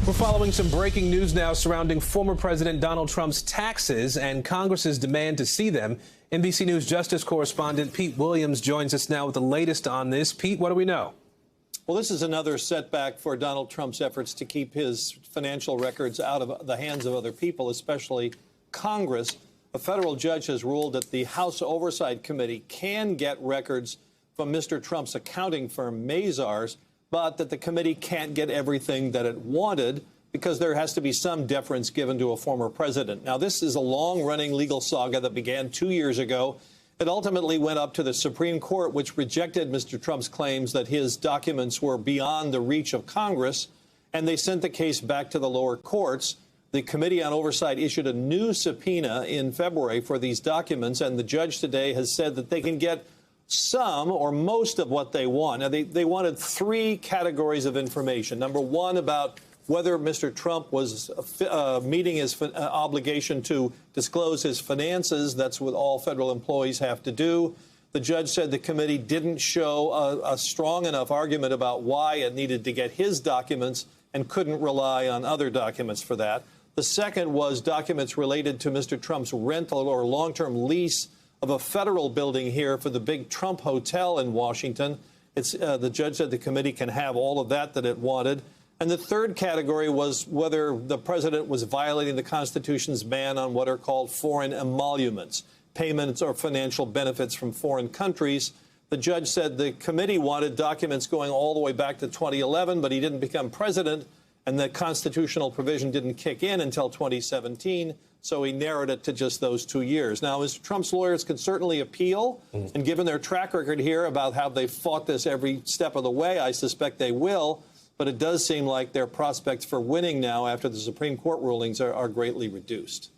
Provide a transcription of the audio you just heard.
We're following some breaking news now surrounding former President Donald Trump's taxes and Congress's demand to see them. NBC News Justice correspondent Pete Williams joins us now with the latest on this. Pete, what do we know? Well, this is another setback for Donald Trump's efforts to keep his financial records out of the hands of other people, especially Congress. A federal judge has ruled that the House Oversight Committee can get records from Mr. Trump's accounting firm, Mazars, but that the committee can't get everything that it wanted because there has to be some deference given to a former president. Now, this is a long-running legal saga that began 2 years ago. It ultimately went up to the Supreme Court, which rejected Mr. Trump's claims that his documents were beyond the reach of Congress, and they sent the case back to the lower courts. The Committee on Oversight issued a new subpoena in February for these documents, and the judge today has said that they can get some or most of what they want. Now, they wanted three categories of information. Number one, about whether Mr. Trump was meeting his obligation to disclose his finances. That's what all federal employees have to do. The judge said the committee didn't show a strong enough argument about why it needed to get his documents and couldn't rely on other documents for that. The second was documents related to Mr. Trump's rental or long-term lease of a federal building here for the big Trump Hotel in Washington. The judge said the committee can have all of that it wanted. And the third category was whether the president was violating the Constitution's ban on what are called foreign emoluments, payments or financial benefits from foreign countries. The judge said the committee wanted documents going all the way back to 2011, but he didn't become president, and the constitutional provision didn't kick in until 2017. So he narrowed it to just those 2 years. Now, Mr. Trump's lawyers can certainly appeal, and given their track record here about how they fought this every step of the way, I suspect they will. But it does seem like their prospects for winning now after the Supreme Court rulings are greatly reduced.